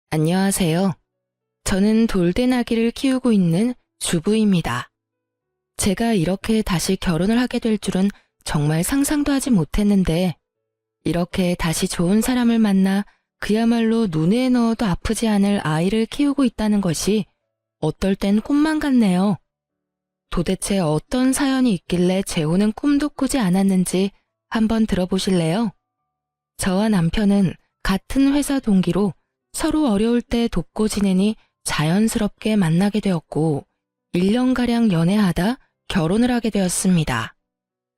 안녕하세요. 저는 돌대나귀를 키우고 있는 주부입니다. 제가 이렇게 다시 결혼을 하게 될 줄은 정말 상상도 하지 못했는데, 이렇게 다시 좋은 사람을 만나 그야말로 눈에 넣어도 아프지 않을 아이를 키우고 있다는 것이 어떨 땐 꿈만 같네요. 도대체 어떤 사연이 있길래 재호는 꿈도 꾸지 않았는지 한번 들어보실래요? 저와 남편은 같은 회사 동기로 서로 어려울 때 돕고 지내니 자연스럽게 만나게 되었고 1년가량 연애하다 결혼을 하게 되었습니다.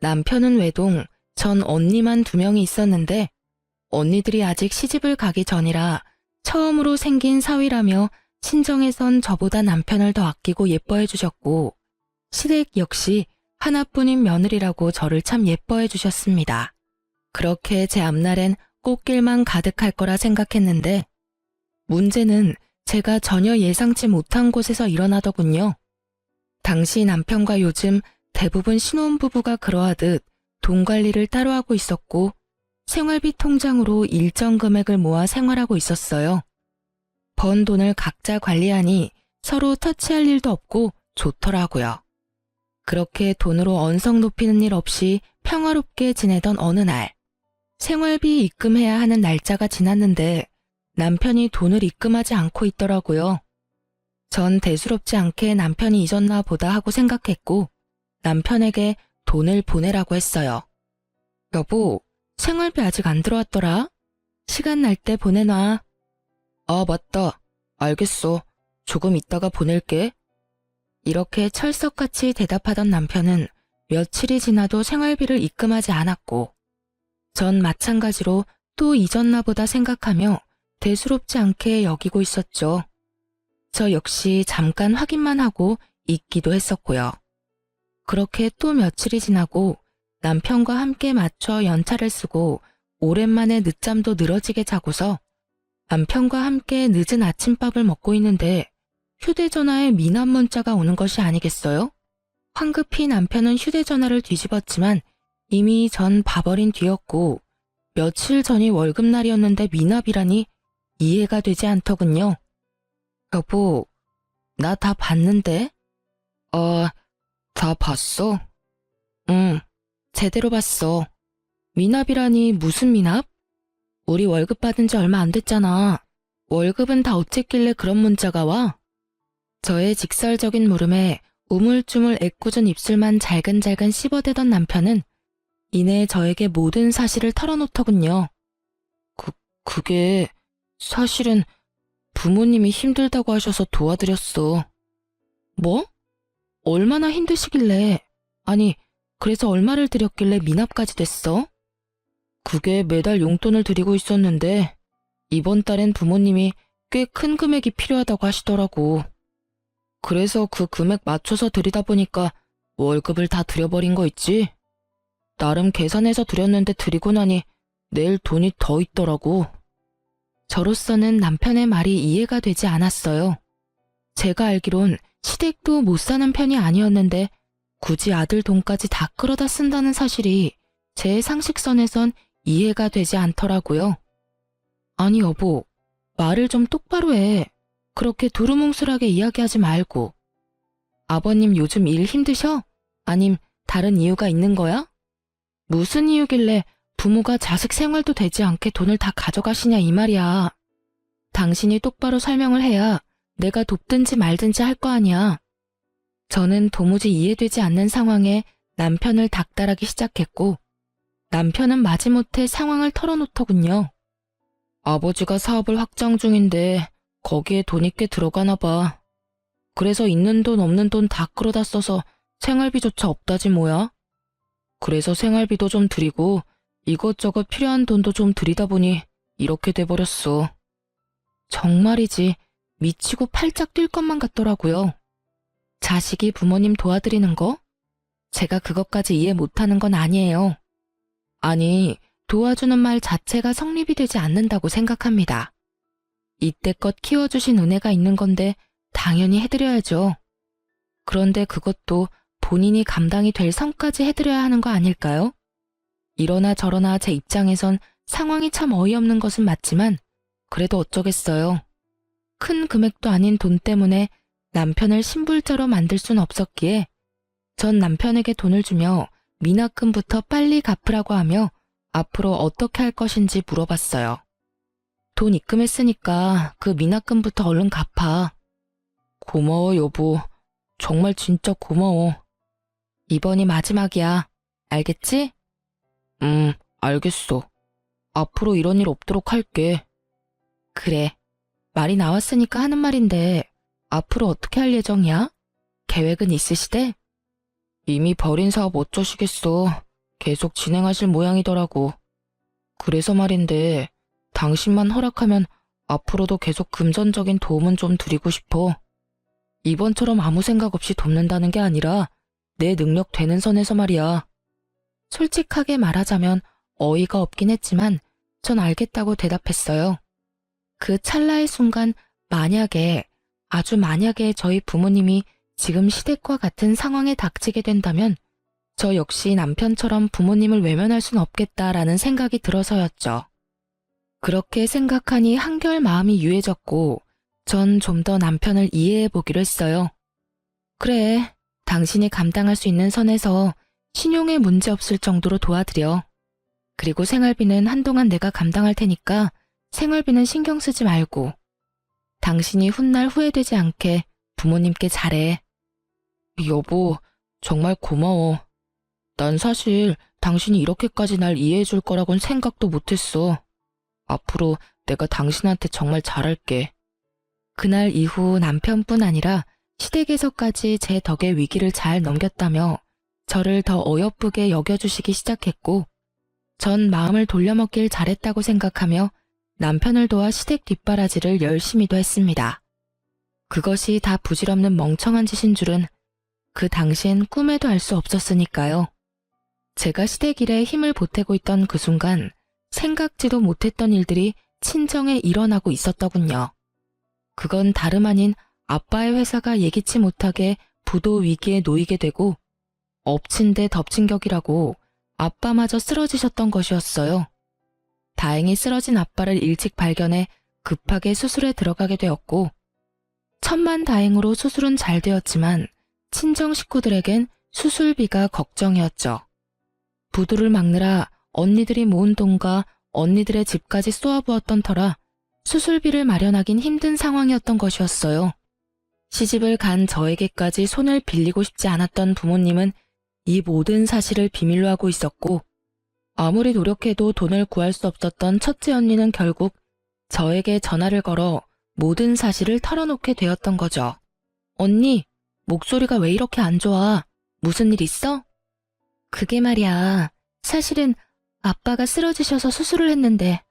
남편은 외동, 전 언니만 2명이 있었는데 언니들이 아직 시집을 가기 전이라 처음으로 생긴 사위라며 친정에선 저보다 남편을 더 아끼고 예뻐해 주셨고 시댁 역시 하나뿐인 며느리라고 저를 참 예뻐해 주셨습니다. 그렇게 제 앞날엔 꽃길만 가득할 거라 생각했는데 문제는 제가 전혀 예상치 못한 곳에서 일어나더군요. 당시 남편과 요즘 대부분 신혼부부가 그러하듯 돈 관리를 따로 하고 있었고 생활비 통장으로 일정 금액을 모아 생활하고 있었어요. 번 돈을 각자 관리하니 서로 터치할 일도 없고 좋더라고요. 그렇게 돈으로 언성 높이는 일 없이 평화롭게 지내던 어느 날, 생활비 입금해야 하는 날짜가 지났는데 남편이 돈을 입금하지 않고 있더라고요. 전 대수롭지 않게 남편이 잊었나 보다 하고 생각했고 남편에게 돈을 보내라고 했어요. 여보, 생활비 아직 안 들어왔더라? 시간 날 때 보내놔. 아, 맞다. 알겠어. 조금 있다가 보낼게. 이렇게 철석같이 대답하던 남편은 며칠이 지나도 생활비를 입금하지 않았고 전 마찬가지로 또 잊었나 보다 생각하며 대수롭지 않게 여기고 있었죠. 저 역시 잠깐 확인만 하고 잊기도 했었고요. 그렇게 또 며칠이 지나고 남편과 함께 맞춰 연차를 쓰고 오랜만에 늦잠도 늘어지게 자고서 남편과 함께 늦은 아침밥을 먹고 있는데 휴대전화에 미남 문자가 오는 것이 아니겠어요? 황급히 남편은 휴대전화를 뒤집었지만 이미 전 봐버린 뒤였고 며칠 전이 월급날이었는데 미납이라니 이해가 되지 않더군요. 여보, 나 다 봤는데? 다 봤어? 응, 제대로 봤어. 미납이라니 무슨 미납? 우리 월급 받은 지 얼마 안 됐잖아. 월급은 다 어쨌길래 그런 문자가 와? 저의 직설적인 물음에 우물쭈물 애꿎은 입술만 잘근잘근 씹어대던 남편은 이내 저에게 모든 사실을 털어놓더군요. 그게 사실은 부모님이 힘들다고 하셔서 도와드렸어. 뭐? 얼마나 힘드시길래, 아니, 그래서 얼마를 드렸길래 미납까지 됐어? 그게 매달 용돈을 드리고 있었는데 이번 달엔 부모님이 꽤 큰 금액이 필요하다고 하시더라고. 그래서 그 금액 맞춰서 드리다 보니까 월급을 다 드려버린 거 있지? 나름 계산해서 드렸는데 드리고 나니 내일 돈이 더 있더라고. 저로서는 남편의 말이 이해가 되지 않았어요. 제가 알기론 시댁도 못 사는 편이 아니었는데 굳이 아들 돈까지 다 끌어다 쓴다는 사실이 제 상식선에선 이해가 되지 않더라고요. 아니 여보, 말을 좀 똑바로 해. 그렇게 두루뭉술하게 이야기하지 말고. 아버님 요즘 일 힘드셔? 아님 다른 이유가 있는 거야? 무슨 이유길래 부모가 자식 생활도 되지 않게 돈을 다 가져가시냐 이 말이야. 당신이 똑바로 설명을 해야 내가 돕든지 말든지 할 거 아니야. 저는 도무지 이해되지 않는 상황에 남편을 닥달하기 시작했고 남편은 마지못해 상황을 털어놓더군요. 아버지가 사업을 확장 중인데 거기에 돈이 꽤 들어가나 봐. 그래서 있는 돈 없는 돈 다 끌어다 써서 생활비조차 없다지 뭐야. 그래서 생활비도 좀 드리고 이것저것 필요한 돈도 좀 드리다 보니 이렇게 돼버렸어. 정말이지 미치고 팔짝 뛸 것만 같더라고요. 자식이 부모님 도와드리는 거? 제가 그것까지 이해 못하는 건 아니에요. 아니, 도와주는 말 자체가 성립이 되지 않는다고 생각합니다. 이때껏 키워주신 은혜가 있는 건데 당연히 해드려야죠. 그런데 그것도 본인이 감당이 될 선까지 해드려야 하는 거 아닐까요? 이러나 저러나 제 입장에선 상황이 참 어이없는 것은 맞지만 그래도 어쩌겠어요. 큰 금액도 아닌 돈 때문에 남편을 신불자로 만들 순 없었기에 전 남편에게 돈을 주며 미납금부터 빨리 갚으라고 하며 앞으로 어떻게 할 것인지 물어봤어요. 돈 입금했으니까 그 미납금부터 얼른 갚아. 고마워, 여보. 정말 진짜 고마워. 이번이 마지막이야. 알겠지? 알겠어. 앞으로 이런 일 없도록 할게. 그래. 말이 나왔으니까 하는 말인데 앞으로 어떻게 할 예정이야? 계획은 있으시대? 이미 벌인 사업 어쩌시겠어. 계속 진행하실 모양이더라고. 그래서 말인데 당신만 허락하면 앞으로도 계속 금전적인 도움은 좀 드리고 싶어. 이번처럼 아무 생각 없이 돕는다는 게 아니라 내 능력 되는 선에서 말이야. 솔직하게 말하자면 어이가 없긴 했지만 전 알겠다고 대답했어요. 그 찰나의 순간 만약에, 아주 만약에 저희 부모님이 지금 시댁과 같은 상황에 닥치게 된다면 저 역시 남편처럼 부모님을 외면할 순 없겠다라는 생각이 들어서였죠. 그렇게 생각하니 한결 마음이 유해졌고 전 좀 더 남편을 이해해 보기로 했어요. 그래, 당신이 감당할 수 있는 선에서 신용에 문제 없을 정도로 도와드려. 그리고 생활비는 한동안 내가 감당할 테니까 생활비는 신경 쓰지 말고 당신이 훗날 후회되지 않게 부모님께 잘해. 여보, 정말 고마워. 난 사실 당신이 이렇게까지 날 이해해 줄 거라곤 생각도 못했어. 앞으로 내가 당신한테 정말 잘할게. 그날 이후 남편뿐 아니라 시댁에서까지 제 덕에 위기를 잘 넘겼다며 저를 더 어여쁘게 여겨주시기 시작했고 전 마음을 돌려먹길 잘했다고 생각하며 남편을 도와 시댁 뒷바라지를 열심히도 했습니다. 그것이 다 부질없는 멍청한 짓인 줄은 그 당시엔 꿈에도 알 수 없었으니까요. 제가 시댁 일에 힘을 보태고 있던 그 순간 생각지도 못했던 일들이 친정에 일어나고 있었더군요. 그건 다름 아닌 아빠의 회사가 예기치 못하게 부도 위기에 놓이게 되고 엎친 데 덮친 격이라고 아빠마저 쓰러지셨던 것이었어요. 다행히 쓰러진 아빠를 일찍 발견해 급하게 수술에 들어가게 되었고 천만다행으로 수술은 잘 되었지만 친정 식구들에겐 수술비가 걱정이었죠. 부도를 막느라 언니들이 모은 돈과 언니들의 집까지 쏘아부었던 터라 수술비를 마련하긴 힘든 상황이었던 것이었어요. 시집을 간 저에게까지 손을 빌리고 싶지 않았던 부모님은 이 모든 사실을 비밀로 하고 있었고 아무리 노력해도 돈을 구할 수 없었던 첫째 언니는 결국 저에게 전화를 걸어 모든 사실을 털어놓게 되었던 거죠. 언니, 목소리가 왜 이렇게 안 좋아? 무슨 일 있어? 그게 말이야. 사실은 아빠가 쓰러지셔서 수술을 했는데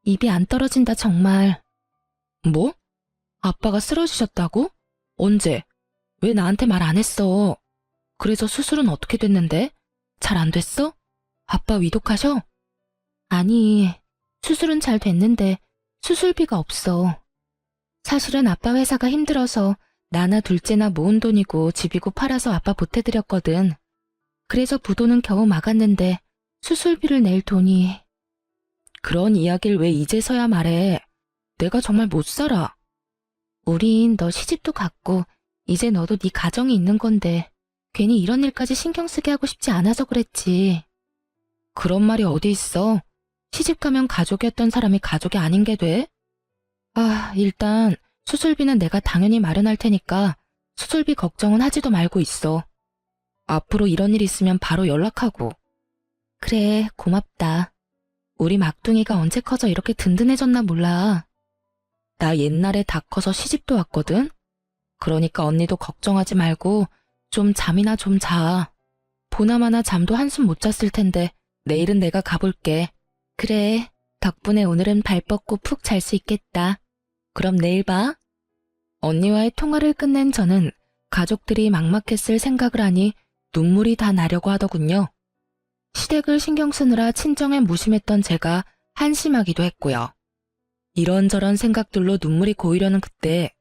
입이 안 떨어진다 정말. 뭐? 아빠가 쓰러지셨다고? 언제? 왜 나한테 말 안 했어? 그래서 수술은 어떻게 됐는데? 잘 안 됐어? 아빠 위독하셔? 아니, 수술은 잘 됐는데 수술비가 없어. 사실은 아빠 회사가 힘들어서 나나 둘째나 모은 돈이고 집이고 팔아서 아빠 보태드렸거든. 그래서 부도는 겨우 막았는데 수술비를 낼 돈이... 그런 이야기를 왜 이제서야 말해? 내가 정말 못 살아. 우린 너 시집도 갔고 이제 너도 네 가정이 있는 건데 괜히 이런 일까지 신경 쓰게 하고 싶지 않아서 그랬지. 그런 말이 어디 있어? 시집 가면 가족이었던 사람이 가족이 아닌 게 돼? 일단 수술비는 내가 당연히 마련할 테니까 수술비 걱정은 하지도 말고 있어. 앞으로 이런 일 있으면 바로 연락하고. 그래, 고맙다. 우리 막둥이가 언제 커서 이렇게 든든해졌나 몰라. 나 옛날에 다 커서 시집도 왔거든? 그러니까 언니도 걱정하지 말고 좀 잠이나 좀 자. 보나마나 잠도 한숨 못 잤을 텐데 내일은 내가 가볼게. 그래, 덕분에 오늘은 발 뻗고 푹 잘 수 있겠다. 그럼 내일 봐. 언니와의 통화를 끝낸 저는 가족들이 막막했을 생각을 하니 눈물이 다 나려고 하더군요. 시댁을 신경 쓰느라 친정에 무심했던 제가 한심하기도 했고요. 이런저런 생각들로 눈물이 고이려는 그때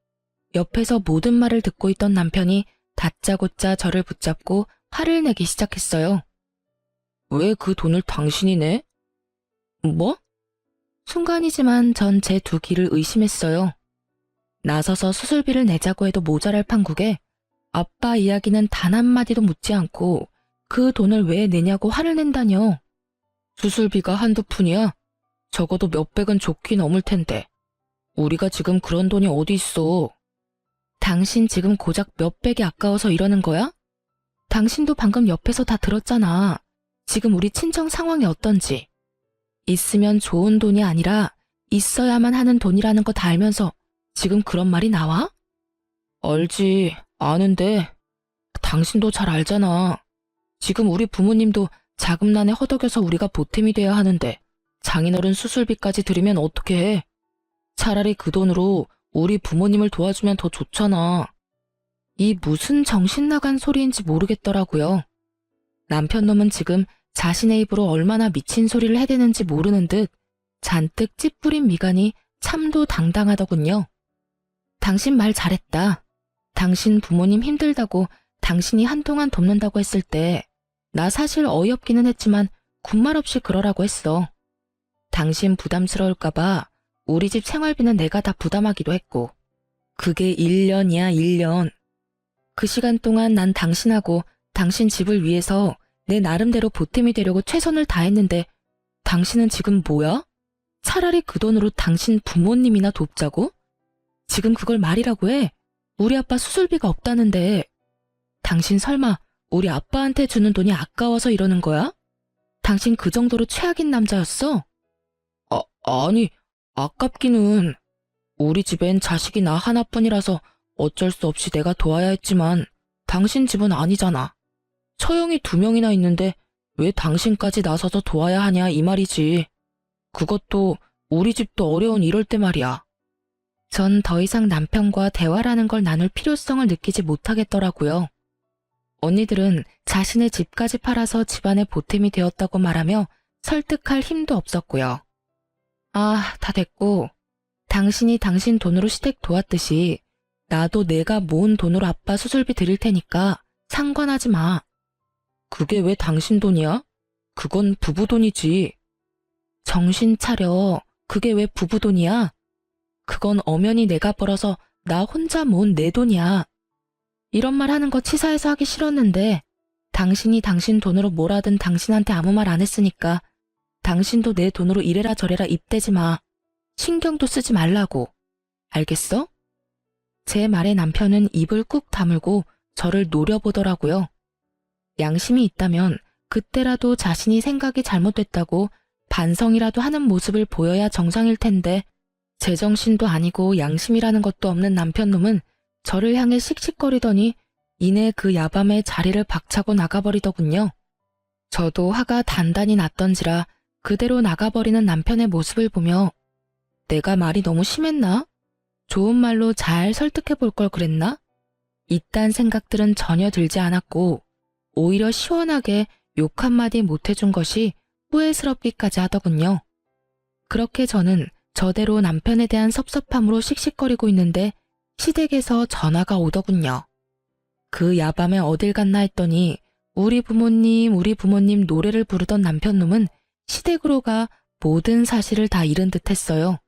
옆에서 모든 말을 듣고 있던 남편이 다짜고짜 저를 붙잡고 화를 내기 시작했어요. 왜 그 돈을 당신이 내? 뭐? 순간이지만 전 제 두 귀를 의심했어요. 나서서 수술비를 내자고 해도 모자랄 판국에 아빠 이야기는 단 한마디도 묻지 않고 그 돈을 왜 내냐고 화를 낸다뇨. 수술비가 한두 푼이야? 적어도 몇백은 좋긴 넘을 텐데. 우리가 지금 그런 돈이 어디 있어. 당신 지금 고작 몇백이 아까워서 이러는 거야? 당신도 방금 옆에서 다 들었잖아. 지금 우리 친정 상황이 어떤지. 있으면 좋은 돈이 아니라 있어야만 하는 돈이라는 거 다 알면서 지금 그런 말이 나와? 알지, 아는데 당신도 잘 알잖아. 지금 우리 부모님도 자금난에 허덕여서 우리가 보탬이 돼야 하는데 장인어른 수술비까지 들이면 어떻게 해? 차라리 그 돈으로 우리 부모님을 도와주면 더 좋잖아. 이 무슨 정신 나간 소리인지 모르겠더라고요. 남편 놈은 지금 자신의 입으로 얼마나 미친 소리를 해대는지 모르는 듯 잔뜩 찌푸린 미간이 참도 당당하더군요. 당신 말 잘했다. 당신 부모님 힘들다고 당신이 한동안 돕는다고 했을 때 나 사실 어이없기는 했지만 군말 없이 그러라고 했어. 당신 부담스러울까봐 우리 집 생활비는 내가 다 부담하기도 했고. 그게 1년이야, 1년. 그 시간 동안 난 당신하고 당신 집을 위해서 내 나름대로 보탬이 되려고 최선을 다했는데 당신은 지금 뭐야? 차라리 그 돈으로 당신 부모님이나 돕자고? 지금 그걸 말이라고 해? 우리 아빠 수술비가 없다는데. 당신 설마 우리 아빠한테 주는 돈이 아까워서 이러는 거야? 당신 그 정도로 최악인 남자였어? 아니, 아깝기는. 우리 집엔 자식이 나 하나뿐이라서 어쩔 수 없이 내가 도와야 했지만 당신 집은 아니잖아. 처형이 2명이나 있는데 왜 당신까지 나서서 도와야 하냐 이 말이지. 그것도 우리 집도 어려운 이럴 때 말이야. 전 더 이상 남편과 대화라는 걸 나눌 필요성을 느끼지 못하겠더라고요. 언니들은 자신의 집까지 팔아서 집안에 보탬이 되었다고 말하며 설득할 힘도 없었고요. 아, 다 됐고 당신이 당신 돈으로 시댁 도왔듯이 나도 내가 모은 돈으로 아빠 수술비 드릴 테니까 상관하지 마. 그게 왜 당신 돈이야? 그건 부부 돈이지. 정신 차려. 그게 왜 부부 돈이야? 그건 엄연히 내가 벌어서 나 혼자 모은 내 돈이야. 이런 말 하는 거 치사해서 하기 싫었는데 당신이 당신 돈으로 뭘 하든 당신한테 아무 말 안 했으니까 당신도 내 돈으로 이래라 저래라 입대지 마. 신경도 쓰지 말라고. 알겠어? 제 말에 남편은 입을 꾹 다물고 저를 노려보더라고요. 양심이 있다면 그때라도 자신이 생각이 잘못됐다고 반성이라도 하는 모습을 보여야 정상일 텐데 제정신도 아니고 양심이라는 것도 없는 남편놈은 저를 향해 씩씩거리더니 이내 그 야밤에 자리를 박차고 나가버리더군요. 저도 화가 단단히 났던지라 그대로 나가버리는 남편의 모습을 보며 내가 말이 너무 심했나? 좋은 말로 잘 설득해 볼 걸 그랬나? 이딴 생각들은 전혀 들지 않았고 오히려 시원하게 욕 한마디 못해준 것이 후회스럽기까지 하더군요. 그렇게 저는 저대로 남편에 대한 섭섭함으로 씩씩거리고 있는데 시댁에서 전화가 오더군요. 그 야밤에 어딜 갔나 했더니 우리 부모님 노래를 부르던 남편놈은 시댁으로 가 모든 사실을 다 잃은 듯 했어요.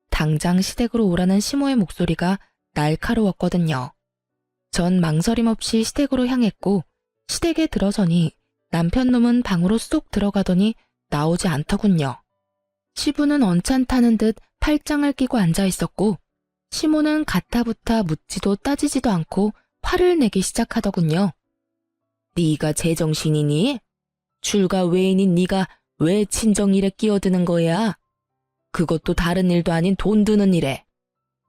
당장 시댁으로 오라는 시모의 목소리가 날카로웠거든요. 전 망설임 없이 시댁으로 향했고 시댁에 들어서니 남편놈은 방으로 쏙 들어가더니 나오지 않더군요. 시부는 언짢다는 듯 팔짱을 끼고 앉아 있었고 시모는 가타부타 묻지도 따지지도 않고 화를 내기 시작하더군요. 네가 제정신이니? 출가 외인인 네가 왜 친정일에 끼어드는 거야? 그것도 다른 일도 아닌 돈 드는 일에.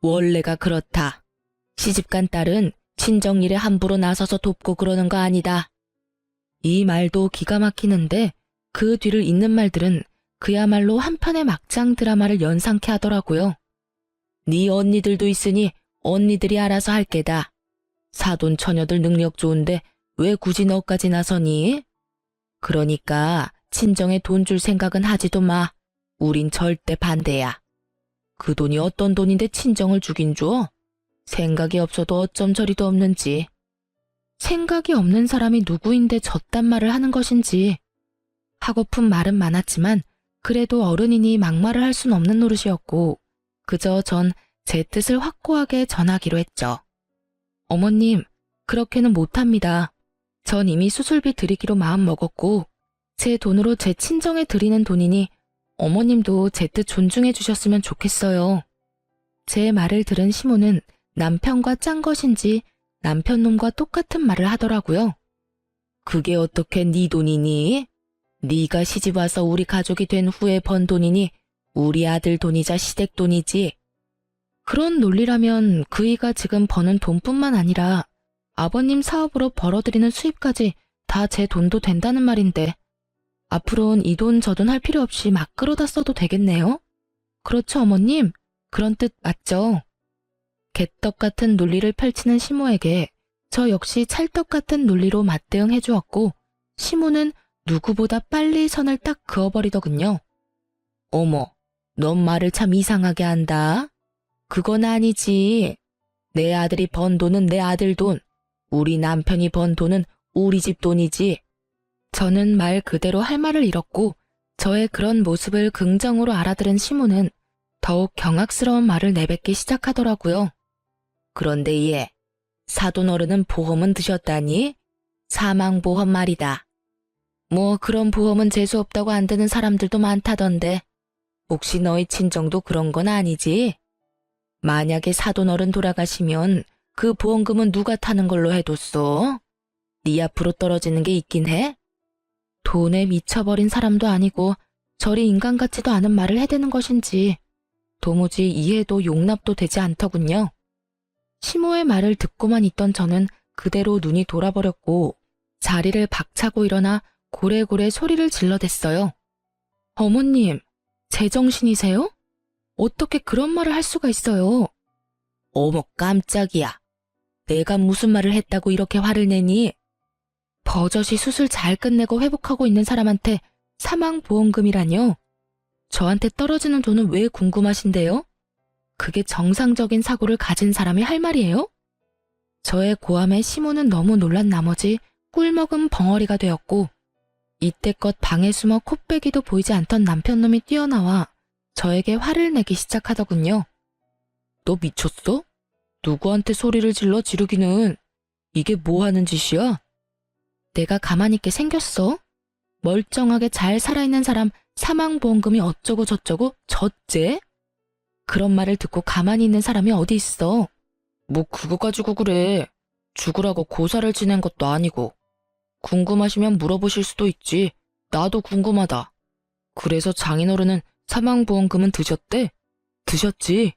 원래가 그렇다. 시집간 딸은 친정일에 함부로 나서서 돕고 그러는 거 아니다. 이 말도 기가 막히는데 그 뒤를 잇는 말들은 그야말로 한 편의 막장 드라마를 연상케 하더라고요. 네 언니들도 있으니 언니들이 알아서 할 게다. 사돈 처녀들 능력 좋은데 왜 굳이 너까지 나서니? 그러니까 친정에 돈 줄 생각은 하지도 마. 우린 절대 반대야. 그 돈이 어떤 돈인데 친정을 주긴 줘? 생각이 없어도 어쩜 저리도 없는지. 생각이 없는 사람이 누구인데 저딴 말을 하는 것인지. 하고픈 말은 많았지만 그래도 어른이니 막말을 할 순 없는 노릇이었고 그저 전 제 뜻을 확고하게 전하기로 했죠. 어머님, 그렇게는 못합니다. 전 이미 수술비 드리기로 마음 먹었고 제 돈으로 제 친정에 드리는 돈이니 어머님도 제 뜻 존중해 주셨으면 좋겠어요. 제 말을 들은 시모는 남편과 짠 것인지 남편 놈과 똑같은 말을 하더라고요. 그게 어떻게 네 돈이니? 네가 시집와서 우리 가족이 된 후에 번 돈이니 우리 아들 돈이자 시댁 돈이지. 그런 논리라면 그이가 지금 버는 돈뿐만 아니라 아버님 사업으로 벌어들이는 수입까지 다 제 돈도 된다는 말인데 앞으로는 이 돈 저 돈 할 필요 없이 막 끌어다 써도 되겠네요? 그렇죠, 어머님? 그런 뜻 맞죠? 개떡 같은 논리를 펼치는 시모에게 저 역시 찰떡 같은 논리로 맞대응해 주었고 시모는 누구보다 빨리 선을 딱 그어버리더군요. 어머, 넌 말을 참 이상하게 한다. 그건 아니지. 내 아들이 번 돈은 내 아들 돈, 우리 남편이 번 돈은 우리 집 돈이지. 저는 말 그대로 할 말을 잃었고 저의 그런 모습을 긍정으로 알아들은 시모는 더욱 경악스러운 말을 내뱉기 시작하더라고요. 그런데 얘, 사돈 어른은 보험은 드셨다니? 사망보험 말이다. 뭐 그런 보험은 재수없다고 안 드는 사람들도 많다던데 혹시 너희 친정도 그런 건 아니지? 만약에 사돈 어른 돌아가시면 그 보험금은 누가 타는 걸로 해뒀어? 네 앞으로 떨어지는 게 있긴 해? 돈에 미쳐버린 사람도 아니고 저리 인간 같지도 않은 말을 해대는 것인지 도무지 이해도 용납도 되지 않더군요. 시모의 말을 듣고만 있던 저는 그대로 눈이 돌아버렸고 자리를 박차고 일어나 고래고래 소리를 질러댔어요. 어머님, 제정신이세요? 어떻게 그런 말을 할 수가 있어요? 어머 깜짝이야. 내가 무슨 말을 했다고 이렇게 화를 내니? 버젓이 수술 잘 끝내고 회복하고 있는 사람한테 사망보험금이라뇨? 저한테 떨어지는 돈은 왜 궁금하신데요? 그게 정상적인 사고를 가진 사람이 할 말이에요? 저의 고함에 시모는 너무 놀란 나머지 꿀먹은 벙어리가 되었고 이때껏 방에 숨어 콧배기도 보이지 않던 남편놈이 뛰어나와 저에게 화를 내기 시작하더군요. 너 미쳤어? 누구한테 소리를 질러 지르기는. 이게 뭐 하는 짓이야? 내가 가만히 있게 생겼어? 멀쩡하게 잘 살아있는 사람 사망보험금이 어쩌고 저쩌고 저째? 그런 말을 듣고 가만히 있는 사람이 어디 있어? 뭐 그거 가지고 그래. 죽으라고 고사를 지낸 것도 아니고. 궁금하시면 물어보실 수도 있지. 나도 궁금하다. 그래서 장인어른은 사망보험금은 드셨대? 드셨지?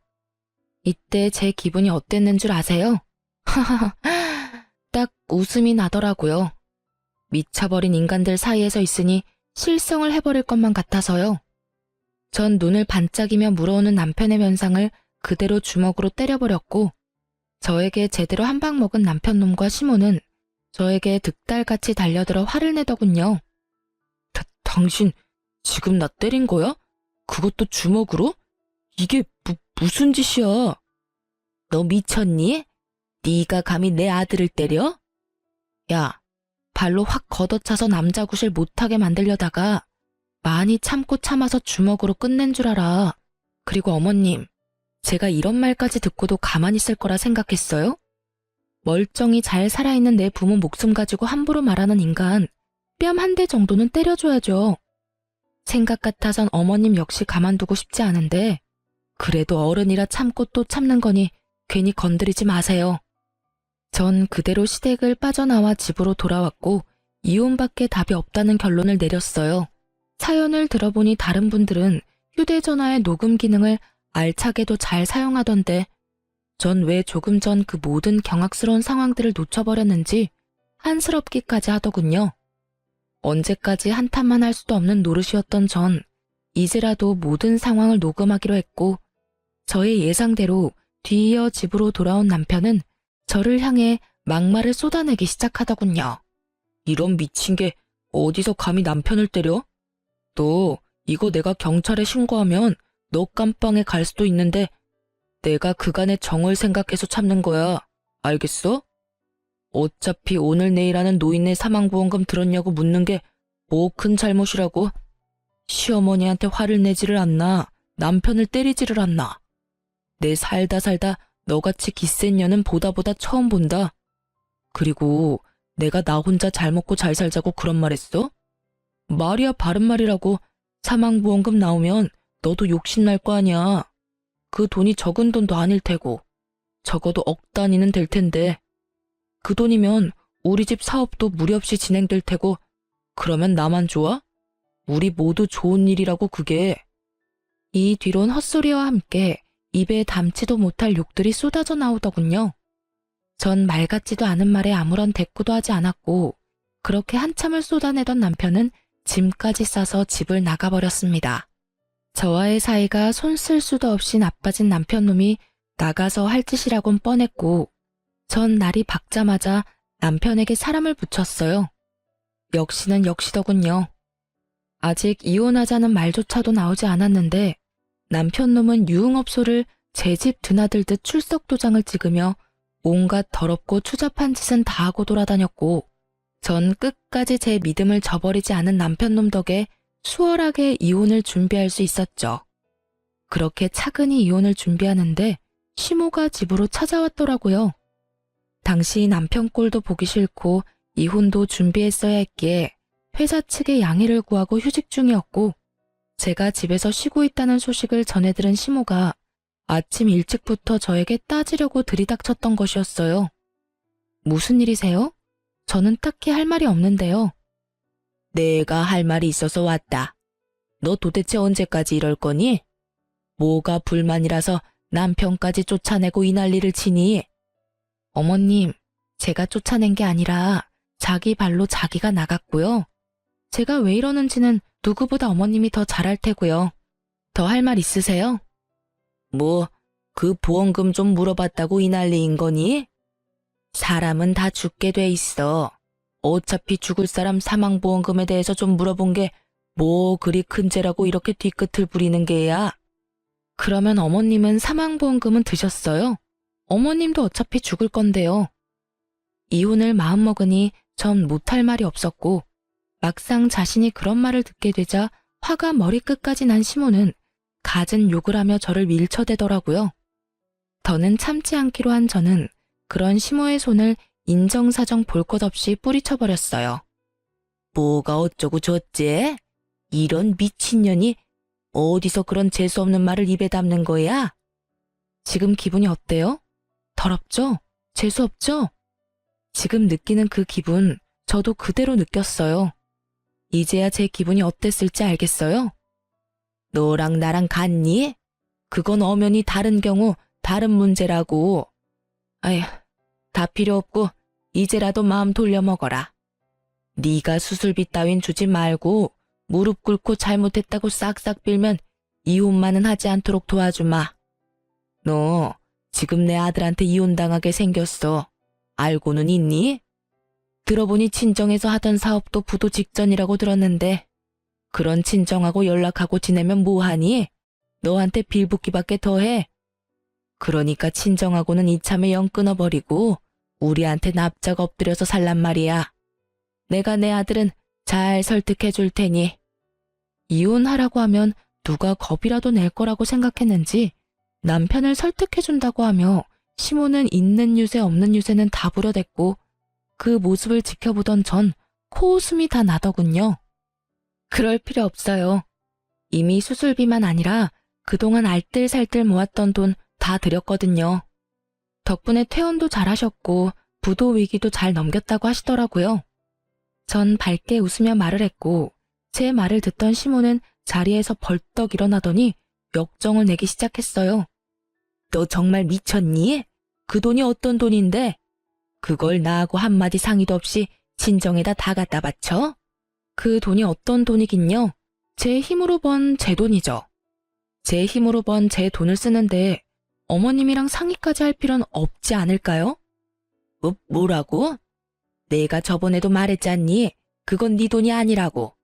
이때 제 기분이 어땠는 줄 아세요? 하하하, 딱 웃음이 나더라고요. 미쳐버린 인간들 사이에서 있으니 실성을 해버릴 것만 같아서요. 전 눈을 반짝이며 물어오는 남편의 면상을 그대로 주먹으로 때려버렸고 저에게 제대로 한 방 먹은 남편놈과 시모는 저에게 득달같이 달려들어 화를 내더군요. 당신 지금 나 때린 거야? 그것도 주먹으로? 이게 무슨 짓이야? 너 미쳤니? 네가 감히 내 아들을 때려? 야, 발로 확 걷어차서 남자구실 못하게 만들려다가 많이 참고 참아서 주먹으로 끝낸 줄 알아. 그리고 어머님, 제가 이런 말까지 듣고도 가만히 있을 거라 생각했어요? 멀쩡히 잘 살아있는 내 부모 목숨 가지고 함부로 말하는 인간, 뺨 한 대 정도는 때려줘야죠. 생각 같아선 어머님 역시 가만두고 싶지 않은데 그래도 어른이라 참고 또 참는 거니 괜히 건드리지 마세요. 전 그대로 시댁을 빠져나와 집으로 돌아왔고 이혼밖에 답이 없다는 결론을 내렸어요. 사연을 들어보니 다른 분들은 휴대전화의 녹음 기능을 알차게도 잘 사용하던데 전 왜 조금 전 그 모든 경악스러운 상황들을 놓쳐버렸는지 한스럽기까지 하더군요. 언제까지 한탄만 할 수도 없는 노릇이었던 전 이제라도 모든 상황을 녹음하기로 했고 저의 예상대로 뒤이어 집으로 돌아온 남편은 저를 향해 막말을 쏟아내기 시작하더군요. 이런 미친 게 어디서 감히 남편을 때려? 너 이거 내가 경찰에 신고하면 너 깜빵에 갈 수도 있는데 내가 그간의 정을 생각해서 참는 거야. 알겠어? 어차피 오늘 내일 하는 노인네 사망보험금 들었냐고 묻는 게 뭐 큰 잘못이라고? 시어머니한테 화를 내지를 않나 남편을 때리지를 않나. 내 살다 살다 너같이 기센 년은 보다 처음 본다. 그리고 내가 나 혼자 잘 먹고 잘 살자고 그런 말 했어? 말이야 바른 말이라고. 사망보험금 나오면 너도 욕심날 거 아니야. 그 돈이 적은 돈도 아닐 테고 적어도 억 단위는 될 텐데 그 돈이면 우리 집 사업도 무리 없이 진행될 테고 그러면 나만 좋아? 우리 모두 좋은 일이라고 그게. 이 뒤론 헛소리와 함께 입에 담지도 못할 욕들이 쏟아져 나오더군요. 전 말 같지도 않은 말에 아무런 대꾸도 하지 않았고 그렇게 한참을 쏟아내던 남편은 짐까지 싸서 집을 나가버렸습니다. 저와의 사이가 손 쓸 수도 없이 나빠진 남편놈이 나가서 할 짓이라곤 뻔했고 전 날이 밝자마자 남편에게 사람을 붙였어요. 역시는 역시더군요. 아직 이혼하자는 말조차도 나오지 않았는데 남편놈은 유흥업소를 제 집 드나들듯 출석 도장을 찍으며 온갖 더럽고 추잡한 짓은 다 하고 돌아다녔고 전 끝까지 제 믿음을 저버리지 않은 남편놈 덕에 수월하게 이혼을 준비할 수 있었죠. 그렇게 차근히 이혼을 준비하는데 시모가 집으로 찾아왔더라고요. 당시 남편 꼴도 보기 싫고 이혼도 준비했어야 했기에 회사 측에 양해를 구하고 휴직 중이었고 제가 집에서 쉬고 있다는 소식을 전해 들은 시모가 아침 일찍부터 저에게 따지려고 들이닥쳤던 것이었어요. 무슨 일이세요? 저는 딱히 할 말이 없는데요. 내가 할 말이 있어서 왔다. 너 도대체 언제까지 이럴 거니? 뭐가 불만이라서 남편까지 쫓아내고 이 난리를 치니? 어머님, 제가 쫓아낸 게 아니라 자기 발로 자기가 나갔고요. 제가 왜 이러는지는 누구보다 어머님이 더 잘 알 테고요. 더 할 말 있으세요? 뭐, 그 보험금 좀 물어봤다고 이 난리인 거니? 사람은 다 죽게 돼 있어. 어차피 죽을 사람 사망보험금에 대해서 좀 물어본 게 뭐 그리 큰 죄라고 이렇게 뒤끝을 부리는 게야? 그러면 어머님은 사망보험금은 드셨어요? 어머님도 어차피 죽을 건데요. 이혼을 마음먹으니 전 못할 말이 없었고 막상 자신이 그런 말을 듣게 되자 화가 머리끝까지 난 시모는 갖은 욕을 하며 저를 밀쳐대더라고요. 더는 참지 않기로 한 저는 그런 시모의 손을 인정사정 볼 것 없이 뿌리쳐버렸어요. 뭐가 어쩌고 저쩌지? 이런 미친년이 어디서 그런 재수없는 말을 입에 담는 거야? 지금 기분이 어때요? 더럽죠? 재수없죠? 지금 느끼는 그 기분 저도 그대로 느꼈어요. 이제야 제 기분이 어땠을지 알겠어요? 너랑 나랑 같니? 그건 엄연히 다른 경우 다른 문제라고. 아휴, 다 필요 없고 이제라도 마음 돌려먹어라. 네가 수술비 따윈 주지 말고 무릎 꿇고 잘못했다고 싹싹 빌면 이혼만은 하지 않도록 도와주마. 너 지금 내 아들한테 이혼당하게 생겼어. 알고는 있니? 들어보니 친정에서 하던 사업도 부도 직전이라고 들었는데 그런 친정하고 연락하고 지내면 뭐하니? 너한테 빌붙기밖에 더해. 그러니까 친정하고는 이참에 영 끊어버리고 우리한테 납작 엎드려서 살란 말이야. 내가 내 아들은 잘 설득해 줄 테니. 이혼하라고 하면 누가 겁이라도 낼 거라고 생각했는지 남편을 설득해 준다고 하며 시모는 있는 유세 없는 유세는 다 부려댔고 그 모습을 지켜보던 전 코웃음이 다 나더군요. 그럴 필요 없어요. 이미 수술비만 아니라 그동안 알뜰살뜰 모았던 돈 다 드렸거든요. 덕분에 퇴원도 잘하셨고 부도 위기도 잘 넘겼다고 하시더라고요. 전 밝게 웃으며 말을 했고 제 말을 듣던 시모는 자리에서 벌떡 일어나더니 역정을 내기 시작했어요. 너 정말 미쳤니? 그 돈이 어떤 돈인데? 그걸 나하고 한마디 상의도 없이 친정에다 다 갖다 바쳐? 그 돈이 어떤 돈이긴요? 제 힘으로 번 제 돈이죠. 제 힘으로 번 제 돈을 쓰는데 어머님이랑 상의까지 할 필요는 없지 않을까요? 뭐라고? 내가 저번에도 말했잖니. 그건 네 돈이 아니라고.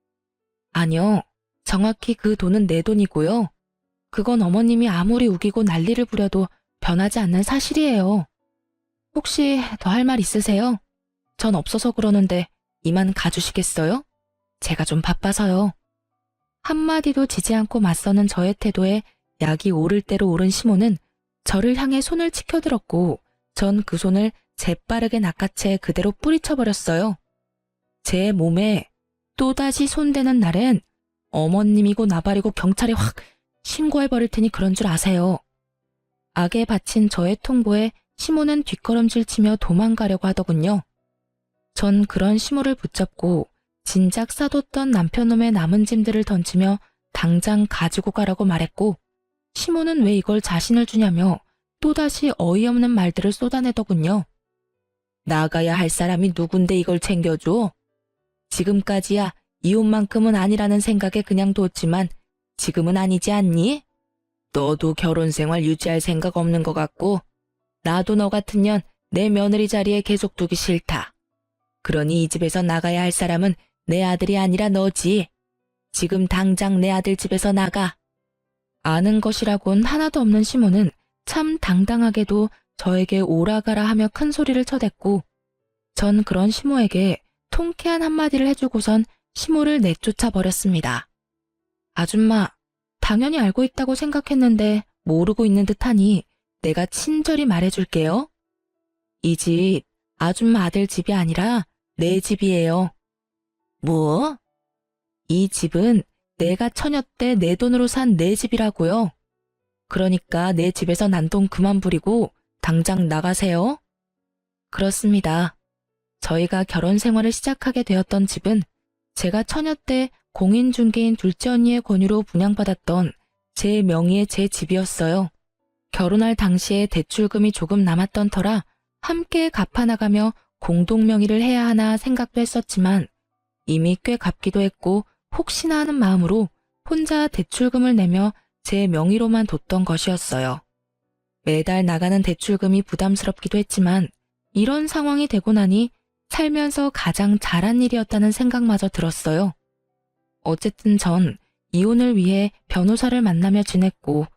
아니요. 정확히 그 돈은 내 돈이고요. 그건 어머님이 아무리 우기고 난리를 부려도 변하지 않는 사실이에요. 혹시 더 할 말 있으세요? 전 없어서 그러는데 이만 가주시겠어요? 제가 좀 바빠서요. 한마디도 지지 않고 맞서는 저의 태도에 약이 오를 대로 오른 시모는 저를 향해 손을 치켜들었고 전 그 손을 재빠르게 낚아채 그대로 뿌리쳐버렸어요. 제 몸에 또다시 손대는 날엔 어머님이고 나발이고 경찰에 확 신고해버릴 테니 그런 줄 아세요. 악에 바친 저의 통보에 시모는 뒷걸음질 치며 도망가려고 하더군요. 전 그런 시모를 붙잡고 진작 싸뒀던 남편놈의 남은 짐들을 던지며 당장 가지고 가라고 말했고 시모는 왜 이걸 자신을 주냐며 또다시 어이없는 말들을 쏟아내더군요. 나가야 할 사람이 누군데 이걸 챙겨줘? 지금까지야 이혼만큼은 아니라는 생각에 그냥 뒀지만 지금은 아니지 않니? 너도 결혼 생활 유지할 생각 없는 것 같고 나도 너 같은 년 내 며느리 자리에 계속 두기 싫다. 그러니 이 집에서 나가야 할 사람은 내 아들이 아니라 너지. 지금 당장 내 아들 집에서 나가. 아는 것이라곤 하나도 없는 시모는 참 당당하게도 저에게 오라가라 하며 큰 소리를 쳐댔고 전 그런 시모에게 통쾌한 한마디를 해주고선 시모를 내쫓아 버렸습니다. 아줌마, 당연히 알고 있다고 생각했는데 모르고 있는 듯하니 내가 친절히 말해줄게요. 이 집 아줌마 아들 집이 아니라 내 집이에요. 뭐? 이 집은 내가 처녀 때 내 돈으로 산 내 집이라고요. 그러니까 내 집에서 난동 그만 부리고 당장 나가세요. 그렇습니다. 저희가 결혼 생활을 시작하게 되었던 집은 제가 처녀 때 공인중개인 둘째 언니의 권유로 분양받았던 제 명의의 제 집이었어요. 결혼할 당시에 대출금이 조금 남았던 터라 함께 갚아나가며 공동명의를 해야 하나 생각도 했었지만 이미 꽤 갚기도 했고 혹시나 하는 마음으로 혼자 대출금을 내며 제 명의로만 뒀던 것이었어요. 매달 나가는 대출금이 부담스럽기도 했지만 이런 상황이 되고 나니 살면서 가장 잘한 일이었다는 생각마저 들었어요. 어쨌든 전 이혼을 위해 변호사를 만나며 지냈고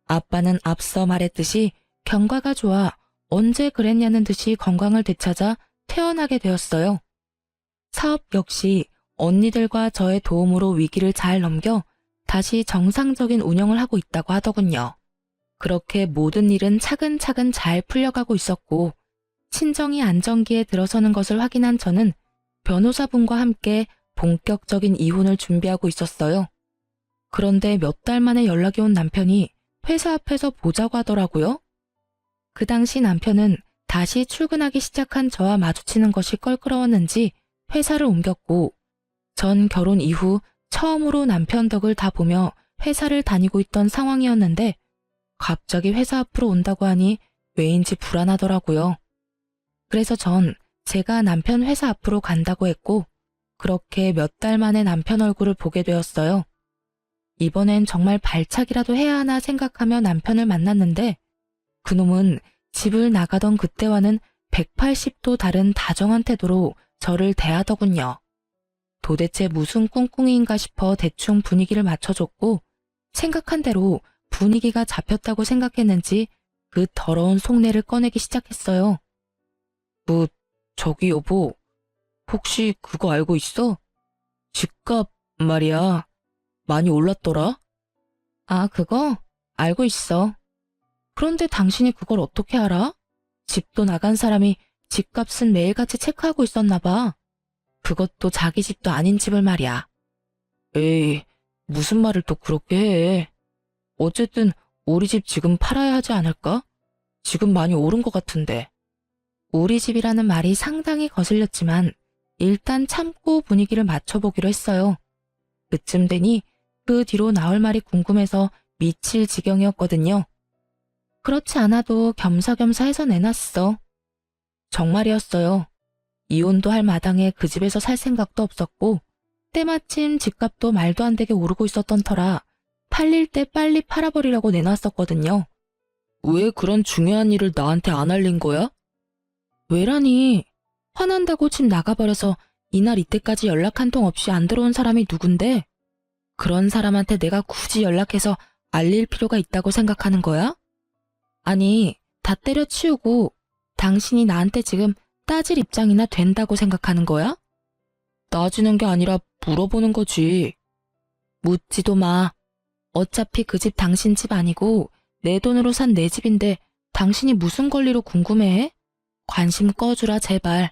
아빠는 앞서 말했듯이 경과가 좋아 언제 그랬냐는 듯이 건강을 되찾아 태어나게 되었어요. 사업 역시 언니들과 저의 도움으로 위기를 잘 넘겨 다시 정상적인 운영을 하고 있다고 하더군요. 그렇게 모든 일은 차근차근 잘 풀려가고 있었고 친정이 안정기에 들어서는 것을 확인한 저는 변호사분과 함께 본격적인 이혼을 준비하고 있었어요. 그런데 몇 달 만에 연락이 온 남편이 회사 앞에서 보자고 하더라고요. 그 당시 남편은 다시 출근하기 시작한 저와 마주치는 것이 껄끄러웠는지 회사를 옮겼고 전 결혼 이후 처음으로 남편 덕을 다 보며 회사를 다니고 있던 상황이었는데 갑자기 회사 앞으로 온다고 하니 왜인지 불안하더라고요. 그래서 전 제가 남편 회사 앞으로 간다고 했고 그렇게 몇 달 만에 남편 얼굴을 보게 되었어요. 이번엔 정말 발차기라도 해야 하나 생각하며 남편을 만났는데 그놈은 집을 나가던 그때와는 180도 다른 다정한 태도로 저를 대하더군요. 도대체 무슨 꿍꿍이인가 싶어 대충 분위기를 맞춰줬고 생각한 대로 분위기가 잡혔다고 생각했는지 그 더러운 속내를 꺼내기 시작했어요. 저기 여보, 혹시 그거 알고 있어? 집값 말이야. 많이 올랐더라? 아, 그거? 알고 있어. 그런데 당신이 그걸 어떻게 알아? 집도 나간 사람이 집값은 매일같이 체크하고 있었나 봐. 그것도 자기 집도 아닌 집을 말이야. 에이, 무슨 말을 또 그렇게 해. 어쨌든 우리 집 지금 팔아야 하지 않을까? 지금 많이 오른 것 같은데. 우리 집이라는 말이 상당히 거슬렸지만 일단 참고 분위기를 맞춰보기로 했어요. 그쯤 되니 그 뒤로 나올 말이 궁금해서 미칠 지경이었거든요. 그렇지 않아도 겸사겸사 해서 내놨어. 정말이었어요. 이혼도 할 마당에 그 집에서 살 생각도 없었고 때마침 집값도 말도 안 되게 오르고 있었던 터라 팔릴 때 빨리 팔아버리려고 내놨었거든요. 왜 그런 중요한 일을 나한테 안 알린 거야? 왜라니? 화난다고 집 나가버려서 이날 이때까지 연락 한 통 없이 안 들어온 사람이 누군데? 그런 사람한테 내가 굳이 연락해서 알릴 필요가 있다고 생각하는 거야? 아니, 다 때려치우고 당신이 나한테 지금 따질 입장이나 된다고 생각하는 거야? 따지는 게 아니라 물어보는 거지. 묻지도 마. 어차피 그 집 당신 집 아니고 내 돈으로 산 내 집인데 당신이 무슨 권리로 궁금해해? 관심 꺼주라 제발.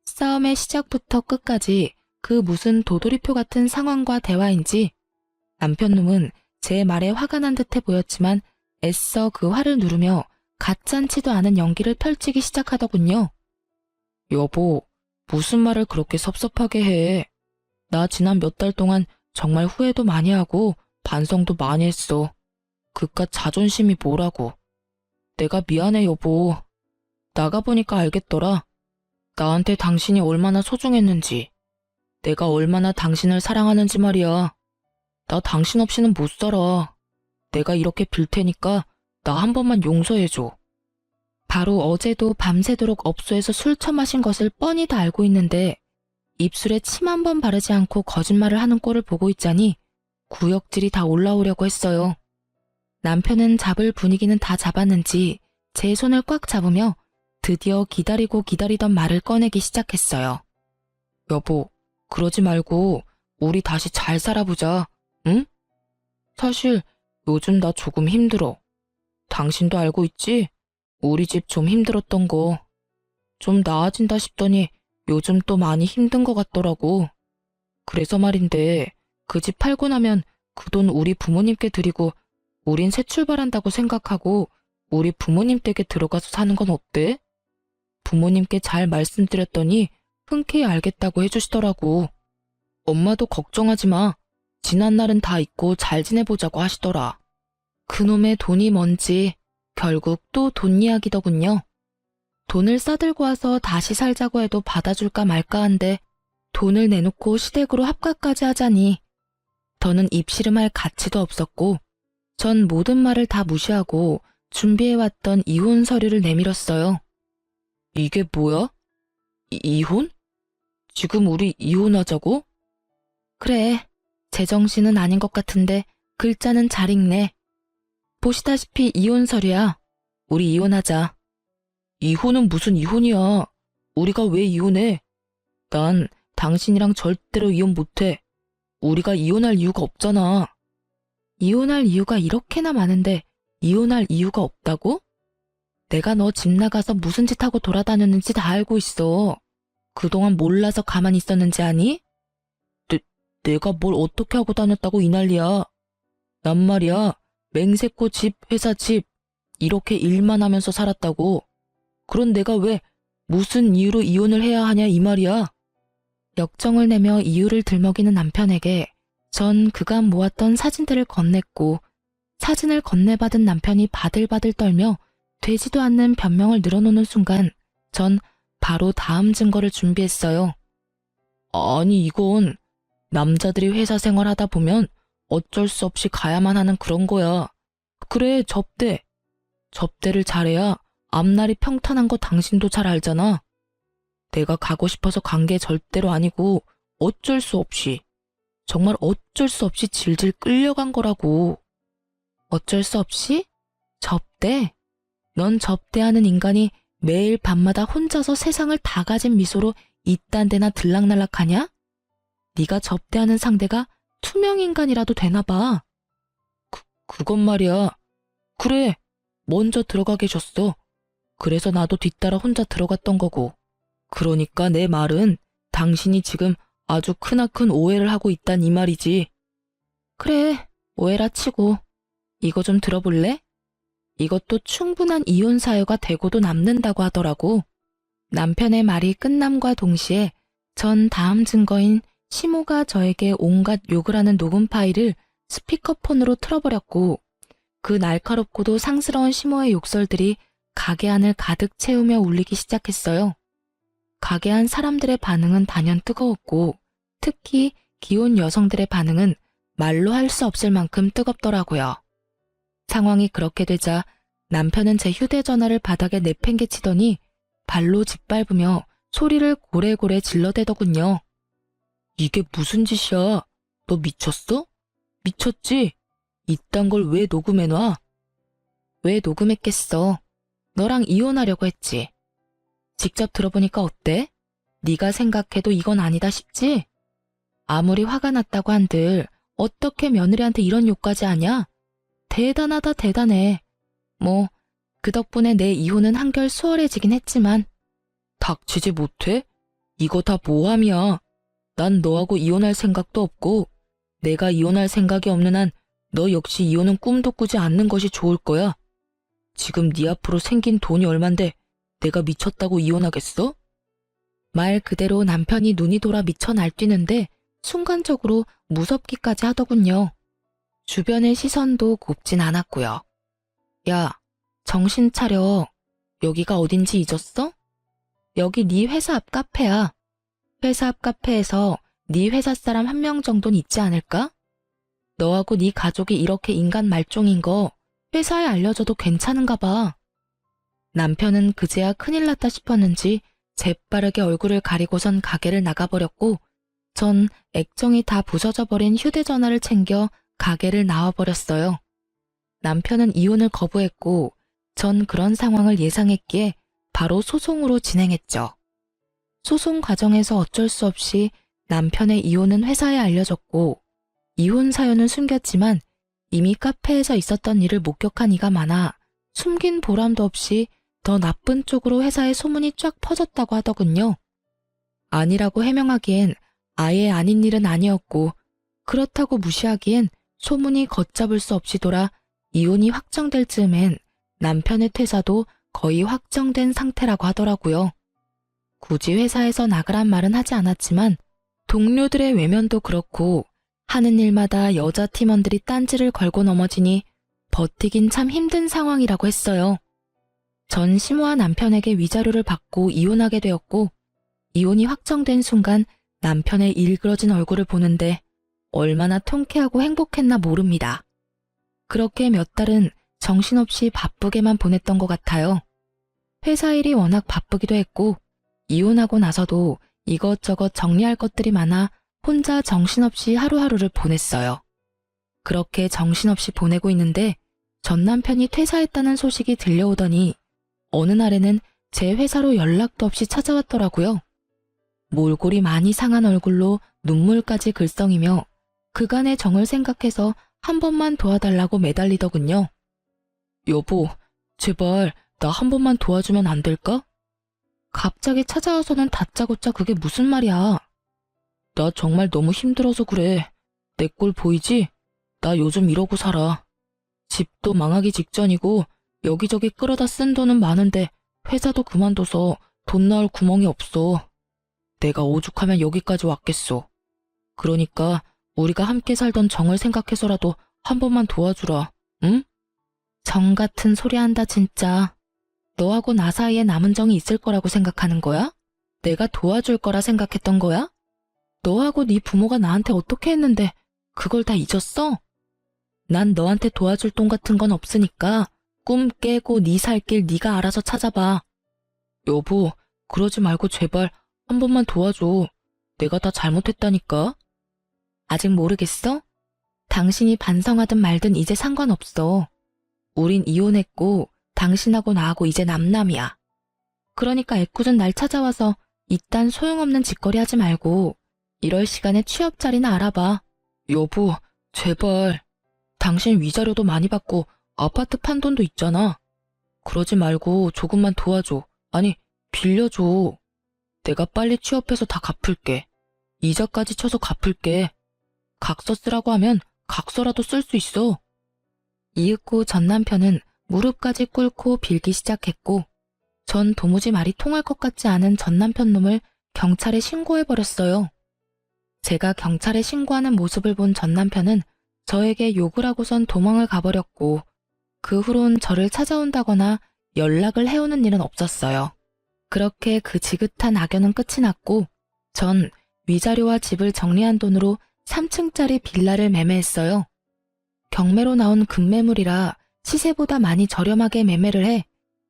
싸움의 시작부터 끝까지 그 무슨 도돌이표 같은 상황과 대화인지 남편 놈은 제 말에 화가 난 듯해 보였지만 애써 그 화를 누르며 가짠치도 않은 연기를 펼치기 시작하더군요. 여보, 무슨 말을 그렇게 섭섭하게 해. 나 지난 몇 달 동안 정말 후회도 많이 하고 반성도 많이 했어. 그깟 자존심이 뭐라고. 내가 미안해 여보. 나가보니까 알겠더라. 나한테 당신이 얼마나 소중했는지. 내가 얼마나 당신을 사랑하는지 말이야. 나 당신 없이는 못 살아. 내가 이렇게 빌 테니까 나 한 번만 용서해줘. 바로 어제도 밤새도록 업소에서 술 처마신 것을 뻔히 다 알고 있는데 입술에 침 한 번 바르지 않고 거짓말을 하는 꼴을 보고 있자니 구역질이 다 올라오려고 했어요. 남편은 잡을 분위기는 다 잡았는지 제 손을 꽉 잡으며 드디어 기다리고 기다리던 말을 꺼내기 시작했어요. 여보, 그러지 말고 우리 다시 잘 살아보자, 응? 사실 요즘 나 조금 힘들어. 당신도 알고 있지? 우리 집 좀 힘들었던 거. 좀 나아진다 싶더니 요즘 또 많이 힘든 것 같더라고. 그래서 말인데 그 집 팔고 나면 그 돈 우리 부모님께 드리고 우린 새 출발한다고 생각하고 우리 부모님 댁에 들어가서 사는 건 어때? 부모님께 잘 말씀드렸더니 흔쾌히 알겠다고 해주시더라고. 엄마도 걱정하지 마. 지난 날은 다 잊고 잘 지내보자고 하시더라. 그놈의 돈이 뭔지 결국 또 돈 이야기더군요. 돈을 싸들고 와서 다시 살자고 해도 받아줄까 말까 한데 돈을 내놓고 시댁으로 합가까지 하자니 더는 입씨름할 가치도 없었고 전 모든 말을 다 무시하고 준비해왔던 이혼 서류를 내밀었어요. 이게 뭐야? 이혼? 지금 우리 이혼하자고? 그래, 제정신은 아닌 것 같은데 글자는 잘 읽네. 보시다시피 이혼 서류야. 우리 이혼하자. 이혼은 무슨 이혼이야. 우리가 왜 이혼해? 난 당신이랑 절대로 이혼 못해. 우리가 이혼할 이유가 없잖아. 이혼할 이유가 이렇게나 많은데 이혼할 이유가 없다고? 내가 너 집 나가서 무슨 짓 하고 돌아다녔는지 다 알고 있어. 그동안 몰라서 가만히 있었는지 아니? 내가 뭘 어떻게 하고 다녔다고 이 난리야. 난 말이야. 맹세코 집, 회사 집 이렇게 일만 하면서 살았다고. 그런 내가 왜 무슨 이유로 이혼을 해야 하냐 이 말이야. 역정을 내며 이유를 들먹이는 남편에게 전 그간 모았던 사진들을 건넸고 사진을 건네받은 남편이 바들바들 떨며 되지도 않는 변명을 늘어놓는 순간 전 바로 다음 증거를 준비했어요. 아니 이건 남자들이 회사 생활하다 보면 어쩔 수 없이 가야만 하는 그런 거야. 그래 접대. 접대를 잘해야 앞날이 평탄한 거 당신도 잘 알잖아. 내가 가고 싶어서 간 게 절대로 아니고 어쩔 수 없이 정말 어쩔 수 없이 질질 끌려간 거라고. 어쩔 수 없이? 접대? 넌 접대하는 인간이 매일 밤마다 혼자서 세상을 다 가진 미소로 이딴 데나 들락날락하냐? 네가 접대하는 상대가 투명인간이라도 되나 봐. 그건 말이야. 그래, 먼저 들어가게 줬어. 그래서 나도 뒤따라 혼자 들어갔던 거고. 그러니까 내 말은 당신이 지금 아주 크나큰 오해를 하고 있단 이 말이지. 그래, 오해라 치고. 이거 좀 들어볼래? 이것도 충분한 이혼 사유가 되고도 남는다고 하더라고. 남편의 말이 끝남과 동시에 전 다음 증거인 시모가 저에게 온갖 욕을 하는 녹음 파일을 스피커폰으로 틀어버렸고 그 날카롭고도 상스러운 시모의 욕설들이 가게 안을 가득 채우며 울리기 시작했어요. 가게 안 사람들의 반응은 단연 뜨거웠고 특히 기혼 여성들의 반응은 말로 할 수 없을 만큼 뜨겁더라고요. 상황이 그렇게 되자 남편은 제 휴대전화를 바닥에 내팽개치더니 발로 짓밟으며 소리를 고래고래 질러대더군요. 이게 무슨 짓이야? 너 미쳤어? 미쳤지? 이딴 걸 왜 녹음해놔? 왜 녹음했겠어? 너랑 이혼하려고 했지. 직접 들어보니까 어때? 네가 생각해도 이건 아니다 싶지? 아무리 화가 났다고 한들 어떻게 며느리한테 이런 욕까지 하냐? 대단하다 대단해. 뭐, 그 덕분에 내 이혼은 한결 수월해지긴 했지만. 닥치지 못해? 이거 다 모함이야. 난 너하고 이혼할 생각도 없고, 내가 이혼할 생각이 없는 한 너 역시 이혼은 꿈도 꾸지 않는 것이 좋을 거야. 지금 네 앞으로 생긴 돈이 얼만데 내가 미쳤다고 이혼하겠어? 말 그대로 남편이 눈이 돌아 미쳐 날뛰는데 순간적으로 무섭기까지 하더군요. 주변의 시선도 곱진 않았고요. 야, 정신 차려. 여기가 어딘지 잊었어? 여기 네 회사 앞 카페야. 회사 앞 카페에서 네 회사 사람 한 명 정도는 있지 않을까? 너하고 네 가족이 이렇게 인간 말종인 거 회사에 알려줘도 괜찮은가 봐. 남편은 그제야 큰일 났다 싶었는지 재빠르게 얼굴을 가리고선 가게를 나가버렸고 전 액정이 다 부서져 버린 휴대전화를 챙겨 가게를 나와버렸어요. 남편은 이혼을 거부했고 전 그런 상황을 예상했기에 바로 소송으로 진행했죠. 소송 과정에서 어쩔 수 없이 남편의 이혼은 회사에 알려졌고 이혼 사연은 숨겼지만 이미 카페에서 있었던 일을 목격한 이가 많아 숨긴 보람도 없이 더 나쁜 쪽으로 회사에 소문이 쫙 퍼졌다고 하더군요. 아니라고 해명하기엔 아예 아닌 일은 아니었고 그렇다고 무시하기엔 소문이 걷잡을 수 없이 돌아 이혼이 확정될 즈음엔 남편의 퇴사도 거의 확정된 상태라고 하더라고요. 굳이 회사에서 나가란 말은 하지 않았지만 동료들의 외면도 그렇고 하는 일마다 여자 팀원들이 딴지를 걸고 넘어지니 버티긴 참 힘든 상황이라고 했어요. 전 심호와 남편에게 위자료를 받고 이혼하게 되었고 이혼이 확정된 순간 남편의 일그러진 얼굴을 보는데 얼마나 통쾌하고 행복했나 모릅니다. 그렇게 몇 달은 정신없이 바쁘게만 보냈던 것 같아요. 회사 일이 워낙 바쁘기도 했고 이혼하고 나서도 이것저것 정리할 것들이 많아 혼자 정신없이 하루하루를 보냈어요. 그렇게 정신없이 보내고 있는데 전 남편이 퇴사했다는 소식이 들려오더니 어느 날에는 제 회사로 연락도 없이 찾아왔더라고요. 몰골이 많이 상한 얼굴로 눈물까지 글썽이며 그간의 정을 생각해서 한 번만 도와달라고 매달리더군요. 여보, 제발 나 한 번만 도와주면 안 될까? 갑자기 찾아와서는 다짜고짜 그게 무슨 말이야. 나 정말 너무 힘들어서 그래. 내 꼴 보이지? 나 요즘 이러고 살아. 집도 망하기 직전이고 여기저기 끌어다 쓴 돈은 많은데 회사도 그만둬서 돈 나올 구멍이 없어. 내가 오죽하면 여기까지 왔겠어. 그러니까 우리가 함께 살던 정을 생각해서라도 한 번만 도와주라, 응? 정 같은 소리 한다 진짜. 너하고 나 사이에 남은 정이 있을 거라고 생각하는 거야? 내가 도와줄 거라 생각했던 거야? 너하고 네 부모가 나한테 어떻게 했는데 그걸 다 잊었어? 난 너한테 도와줄 돈 같은 건 없으니까 꿈 깨고 네 살 길 네가 알아서 찾아봐. 여보, 그러지 말고 제발 한 번만 도와줘. 내가 다 잘못했다니까. 아직 모르겠어? 당신이 반성하든 말든 이제 상관없어. 우린 이혼했고 당신하고 나하고 이제 남남이야. 그러니까 애꿎은 날 찾아와서 이딴 소용없는 짓거리 하지 말고 이럴 시간에 취업 자리나 알아봐. 여보, 제발. 당신 위자료도 많이 받고 아파트 판 돈도 있잖아. 그러지 말고 조금만 도와줘. 아니, 빌려줘. 내가 빨리 취업해서 다 갚을게. 이자까지 쳐서 갚을게. 각서 쓰라고 하면 각서라도 쓸 수 있어. 이윽고 전 남편은 무릎까지 꿇고 빌기 시작했고 전 도무지 말이 통할 것 같지 않은 전 남편 놈을 경찰에 신고해버렸어요. 제가 경찰에 신고하는 모습을 본 전 남편은 저에게 욕을 하고선 도망을 가버렸고 그 후론 저를 찾아온다거나 연락을 해오는 일은 없었어요. 그렇게 그 지긋한 악연은 끝이 났고 전 위자료와 집을 정리한 돈으로 3층짜리 빌라를 매매했어요. 경매로 나온 급매물이라 시세보다 많이 저렴하게 매매를 해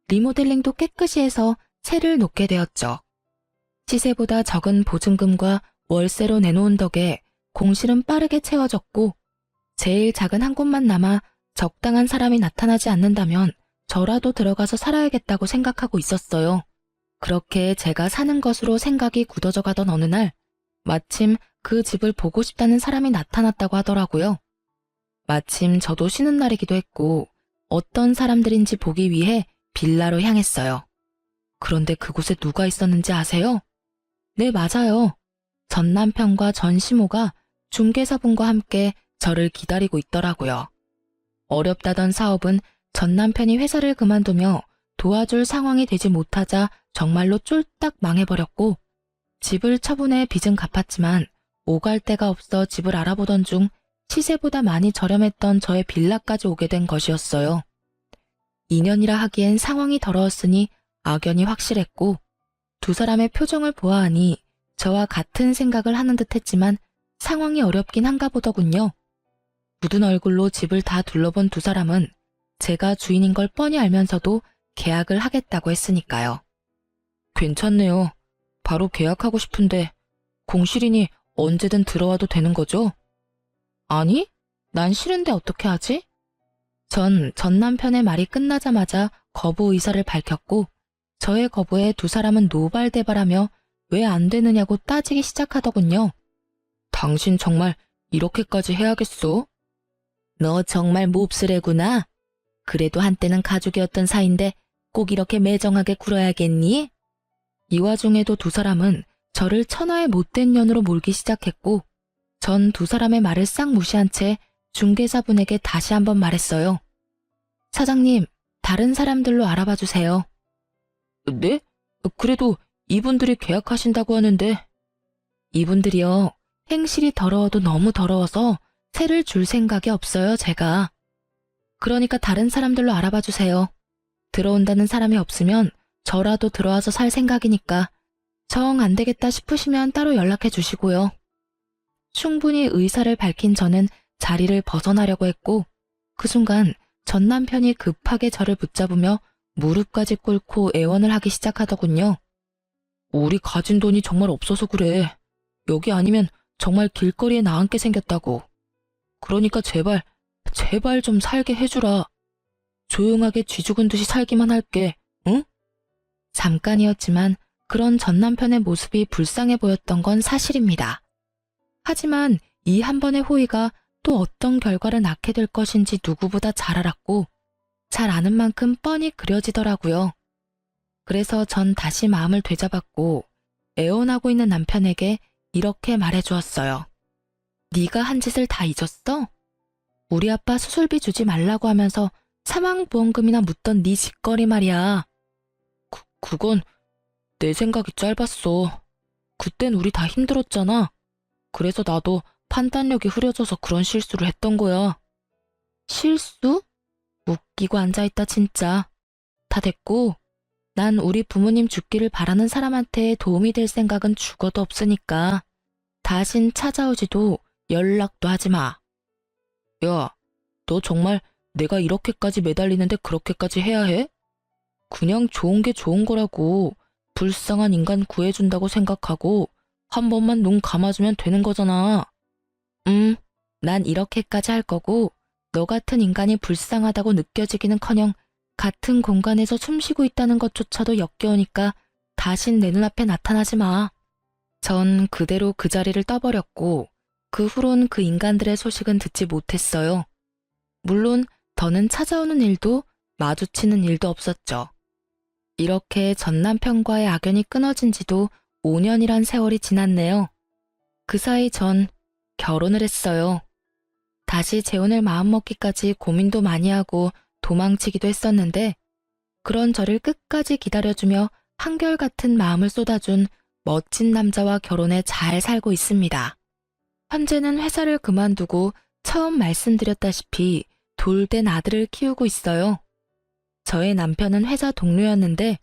리모델링도 깨끗이 해서 세를 놓게 되었죠. 시세보다 적은 보증금과 월세로 내놓은 덕에 공실은 빠르게 채워졌고 제일 작은 한 곳만 남아 적당한 사람이 나타나지 않는다면 저라도 들어가서 살아야겠다고 생각하고 있었어요. 그렇게 제가 사는 것으로 생각이 굳어져 가던 어느 날 마침 그 집을 보고 싶다는 사람이 나타났다고 하더라고요. 마침 저도 쉬는 날이기도 했고 어떤 사람들인지 보기 위해 빌라로 향했어요. 그런데 그곳에 누가 있었는지 아세요? 네, 맞아요. 전 남편과 전 시모가 중개사분과 함께 저를 기다리고 있더라고요. 어렵다던 사업은 전 남편이 회사를 그만두며 도와줄 상황이 되지 못하자 정말로 쫄딱 망해버렸고, 집을 처분해 빚은 갚았지만 오갈 데가 없어 집을 알아보던 중 시세보다 많이 저렴했던 저의 빌라까지 오게 된 것이었어요. 2년이라 하기엔 상황이 더러웠으니 악연이 확실했고, 두 사람의 표정을 보아하니 저와 같은 생각을 하는 듯 했지만 상황이 어렵긴 한가 보더군요. 굳은 얼굴로 집을 다 둘러본 두 사람은 제가 주인인 걸 뻔히 알면서도 계약을 하겠다고 했으니까요. 괜찮네요. 바로 계약하고 싶은데 공실이니 언제든 들어와도 되는 거죠? 아니, 난 싫은데 어떻게 하지? 전 남편의 말이 끝나자마자 거부 의사를 밝혔고, 저의 거부에 두 사람은 노발대발하며 왜 안 되느냐고 따지기 시작하더군요. 당신 정말 이렇게까지 해야겠어? 너 정말 몹쓸애구나. 그래도 한때는 가족이었던 사이인데 꼭 이렇게 매정하게 굴어야겠니? 이 와중에도 두 사람은 저를 천하의 못된 년으로 몰기 시작했고, 전 두 사람의 말을 싹 무시한 채 중개사분에게 다시 한번 말했어요. 사장님, 다른 사람들로 알아봐 주세요. 네? 그래도 이분들이 계약하신다고 하는데. 이분들이요, 행실이 더러워도 너무 더러워서 세를 줄 생각이 없어요, 제가. 그러니까 다른 사람들로 알아봐 주세요. 들어온다는 사람이 없으면 저라도 들어와서 살 생각이니까 정 안 되겠다 싶으시면 따로 연락해 주시고요. 충분히 의사를 밝힌 저는 자리를 벗어나려고 했고, 그 순간 전 남편이 급하게 저를 붙잡으며 무릎까지 꿇고 애원을 하기 시작하더군요. 우리 가진 돈이 정말 없어서 그래. 여기 아니면 정말 길거리에 나앉게 생겼다고. 그러니까 제발 좀 살게 해주라. 조용하게 쥐죽은 듯이 살기만 할게, 응? 잠깐이었지만 그런 전 남편의 모습이 불쌍해 보였던 건 사실입니다. 하지만 이 한 번의 호의가 또 어떤 결과를 낳게 될 것인지 누구보다 잘 알았고, 잘 아는 만큼 뻔히 그려지더라고요. 그래서 전 다시 마음을 되잡았고 애원하고 있는 남편에게 이렇게 말해주었어요. 네가 한 짓을 다 잊었어? 우리 아빠 수술비 주지 말라고 하면서 사망보험금이나 묻던 네 짓거리 말이야. 그건 내 생각이 짧았어. 그땐 우리 다 힘들었잖아. 그래서 나도 판단력이 흐려져서 그런 실수를 했던 거야. 실수? 웃기고 앉아있다 진짜. 다 됐고, 난 우리 부모님 죽기를 바라는 사람한테 도움이 될 생각은 죽어도 없으니까 다신 찾아오지도 연락도 하지 마. 야, 너 정말 내가 이렇게까지 매달리는데 그렇게까지 해야 해? 그냥 좋은 게 좋은 거라고. 불쌍한 인간 구해준다고 생각하고 한 번만 눈 감아주면 되는 거잖아. 난 이렇게까지 할 거고, 너 같은 인간이 불쌍하다고 느껴지기는커녕 같은 공간에서 숨쉬고 있다는 것조차도 역겨우니까 다신 내 눈앞에 나타나지 마. 전 그대로 그 자리를 떠버렸고, 그 후론 그 인간들의 소식은 듣지 못했어요. 물론 더는 찾아오는 일도 마주치는 일도 없었죠. 이렇게 전 남편과의 악연이 끊어진 지도 5년이란 세월이 지났네요. 그 사이 전 결혼을 했어요. 다시 재혼을 마음먹기까지 고민도 많이 하고 도망치기도 했었는데, 그런 저를 끝까지 기다려주며 한결같은 마음을 쏟아준 멋진 남자와 결혼해 잘 살고 있습니다. 현재는 회사를 그만두고 처음 말씀드렸다시피 돌된 아들을 키우고 있어요. 저의 남편은 회사 동료였는데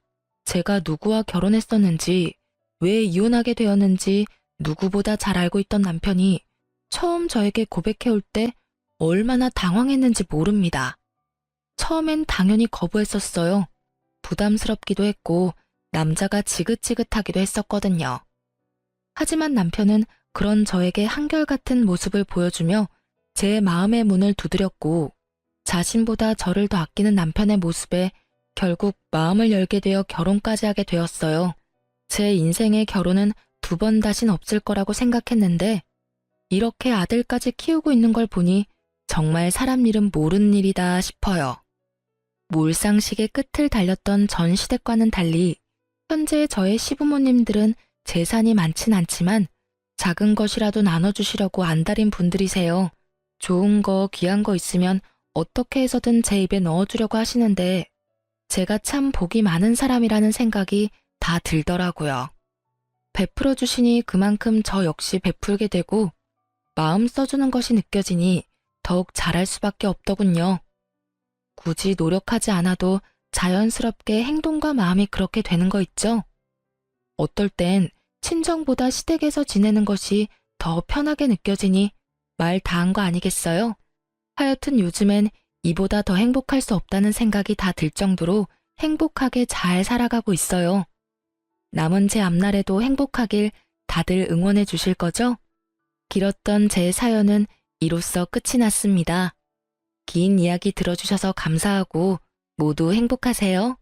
제가 누구와 결혼했었는지, 왜 이혼하게 되었는지 누구보다 잘 알고 있던 남편이 처음 저에게 고백해올 때 얼마나 당황했는지 모릅니다. 처음엔 당연히 거부했었어요. 부담스럽기도 했고 남자가 지긋지긋하기도 했었거든요. 하지만 남편은 그런 저에게 한결같은 모습을 보여주며 제 마음의 문을 두드렸고, 자신보다 저를 더 아끼는 남편의 모습에 결국 마음을 열게 되어 결혼까지 하게 되었어요. 제 인생의 결혼은 2번 다신 없을 거라고 생각했는데 이렇게 아들까지 키우고 있는 걸 보니 정말 사람 일은 모르는 일이다 싶어요. 몰상식의 끝을 달렸던 전 시댁과는 달리 현재 저의 시부모님들은 재산이 많진 않지만 작은 것이라도 나눠주시려고 안달인 분들이세요. 좋은 거, 귀한 거 있으면 어떻게 해서든 제 입에 넣어주려고 하시는데 제가 참 복이 많은 사람이라는 생각이 다 들더라고요. 베풀어 주시니 그만큼 저 역시 베풀게 되고 마음 써주는 것이 느껴지니 더욱 잘할 수밖에 없더군요. 굳이 노력하지 않아도 자연스럽게 행동과 마음이 그렇게 되는 거 있죠? 어떨 땐 친정보다 시댁에서 지내는 것이 더 편하게 느껴지니 말 다 한 거 아니겠어요? 하여튼 요즘엔 이보다 더 행복할 수 없다는 생각이 다 들 정도로 행복하게 잘 살아가고 있어요. 남은 제 앞날에도 행복하길 다들 응원해 주실 거죠? 길었던 제 사연은 이로써 끝이 났습니다. 긴 이야기 들어주셔서 감사하고 모두 행복하세요.